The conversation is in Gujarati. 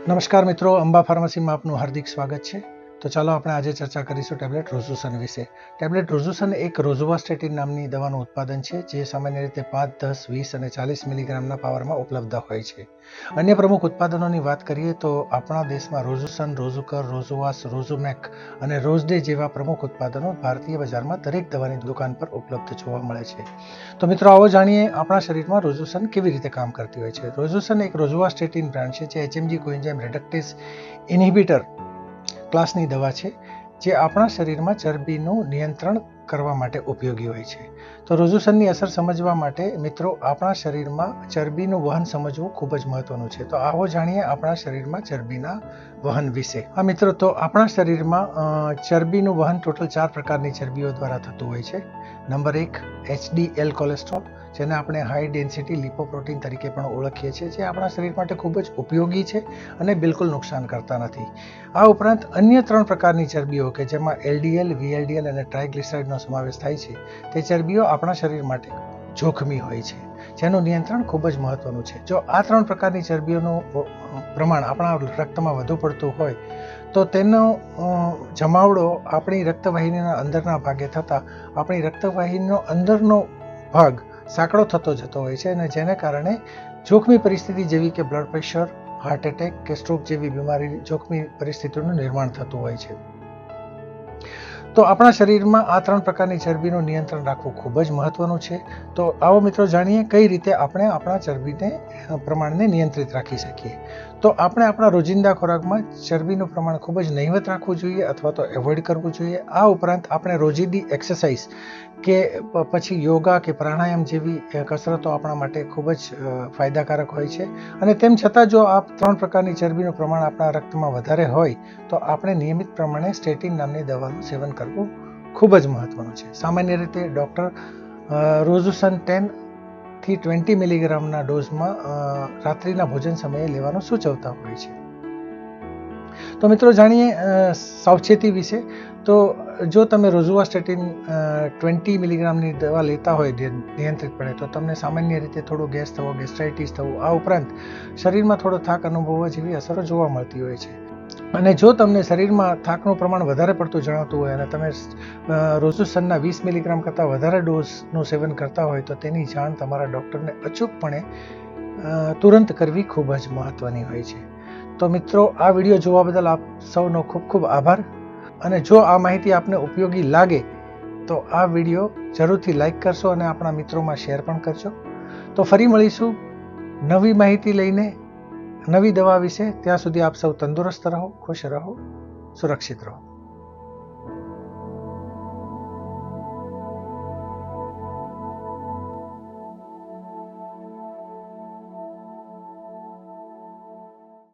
નમસ્કાર મિત્રો, અંબા ફાર્મસીમાં આપનું હાર્દિક સ્વાગત છે. તો ચાલો આપણે આજે ચર્ચા કરીશું ટેબ્લેટ રોઝુસન વિશે. ટેબ્લેટ રોઝુસન એક રોઝુવાસ્ટેટિન નામની દવાનું ઉત્પાદન છે જે સામાન્ય રીતે 5, 10, 20 અને 40 મિલીગ્રામના પાવરમાં ઉપલબ્ધ હોય છે. અન્ય પ્રમુખ ઉત્પાદનોની વાત કરીએ તો આપણા દેશમાં રોઝુસન, રોઝુકર, રોઝુવાસ, રોઝુમેક અને રોઝડે જેવા પ્રમુખ ઉત્પાદનો ભારતીય બજારમાં દરેક દવાની દુકાન પર ઉપલબ્ધ જોવા મળે છે. તો મિત્રો, આવો જાણીએ આપણા શરીરમાં રોઝુસન કેવી રીતે કામ કરતી હોય છે. રોઝુસન એક રોઝુવાસ્ટેટિન બ્રાન્ડ છે જે HMG કોએન્ઝાઇમ રેડક્ટેઝ ઇન્હિબિટર ક્લાસની દવા છે જે આપણા શરીરમાં ચરબીનું નિયંત્રણ કરવા માટે ઉપયોગી હોય છે. તો રોઝુસનની અસર સમજવા માટે મિત્રો આપણા શરીરમાં ચરબીનું વહન સમજવું ખૂબ જ મહત્વનું છે. તો આવો જાણીએ આપણા શરીરમાં ચરબીના વહન વિશે. હા મિત્રો, તો આપણા શરીરમાં ચરબીનું વહન ટોટલ 4 પ્રકારની ચરબીઓ દ્વારા થતું હોય છે. નંબર 1 HDL કોલેસ્ટ્રોલ, જેને આપણે હાઈ ડેન્સિટી લિપોપ્રોટીન તરીકે પણ ઓળખીએ છીએ, જે આપણા શરીર માટે ખૂબ જ ઉપયોગી છે અને બિલકુલ નુકસાન કરતા નથી. આ ઉપરાંત અન્ય 3 પ્રકારની ચરબીઓ કે જેમાં LDL, VLDL અને ટ્રાઇગ્લિસરાઇડનો સમાવેશ થાય છે, તે ચરબીઓ આપણા શરીર માટે જોખમી હોય છે, જેનું નિયંત્રણ ખૂબ જ મહત્વનું છે. જો આ 3 પ્રકારની ચરબીઓનું પ્રમાણ આપણા રક્તમાં વધુ પડતું હોય તો તેનો જમાવડો આપણી રક્તવાહિનીના અંદરના ભાગે થતાં આપણી રક્તવાહિનીનો અંદરનો ભાગ સાંકડો થતો જતો હોય છે અને જેને કારણે જોખમી પરિસ્થિતિ જેવી કે બ્લડ પ્રેશર, હાર્ટ એટેક કે સ્ટ્રોક જેવી બીમારી જોખમી પરિસ્થિતિનું નિર્માણ થતું હોય છે. તો આપણા શરીરમાં આ 3 પ્રકારની ચરબીનું નિયંત્રણ રાખવું ખૂબ જ મહત્વનું છે. તો આવો મિત્રો જાણીએ કઈ રીતે આપણે આપણા ચરબીને પ્રમાણને નિયંત્રિત રાખી શકીએ. તો આપણે આપણા રોજિંદા ખોરાકમાં ચરબીનું પ્રમાણ ખૂબ જ નહિવત રાખવું જોઈએ અથવા તો એવોઇડ કરવું જોઈએ. આ ઉપરાંત આપણે રોજિંદી એક્સરસાઇઝ કે પછી યોગા કે પ્રાણાયામ જેવી કસરતો આપણા માટે ખૂબ જ ફાયદાકારક હોય છે. અને તેમ છતાં જો આ 3 પ્રકારની ચરબીનું પ્રમાણ આપણા રક્તમાં વધારે હોય તો આપણે નિયમિત પ્રમાણે સ્ટેટિન નામની દવાનું સેવન કરવું ખૂબ જ મહત્વનું છે. સામાન્ય રીતે ડૉક્ટર રોઝુસન 10 થી 20 મિલીગ્રામના ડોઝમાં રાત્રિના ભોજન સમયે લેવાનું સૂચવતા હોય છે. તો મિત્રો જાણીએ સાવચેતી વિશે. તો જો તમે રોઝુવાસ્ટેટિન 20 મિલીગ્રામની દવા લેતા હોય નિયંત્રિતપણે તો તમને સામાન્ય રીતે થોડો ગેસ થવો, ગેસ્ટ્રાઇટિસ થવું, આ ઉપરાંત શરીરમાં થોડો થાક અનુભવવા જેવી અસરો જોવા મળતી હોય છે. અને જો તમને શરીરમાં થાકનું પ્રમાણ વધારે પડતું જણાતું હોય અને તમે રોઝુસનના 20 મિલીગ્રામ કરતાં વધારે ડોઝનું સેવન કરતા હોય તો તેની જાણ તમારા ડૉક્ટરને અચૂકપણે તુરંત કરવી ખૂબ જ મહત્વની હોય છે. તો મિત્રો, આ વિડીયો જોવા બદલ આપ સૌનો ખૂબ ખૂબ આભાર. અને જો આ માહિતી આપને ઉપયોગી લાગે તો આ વિડીયો જરૂરથી લાઈક કરશો અને આપણા મિત્રોમાં શેર પણ કરજો. તો ફરી મળીશું નવી માહિતી લઈને, નવી દવા વિશે. ત્યાં સુધી આપ સૌ તંદુરસ્ત રહો, ખુશ રહો, સુરક્ષિત રહો.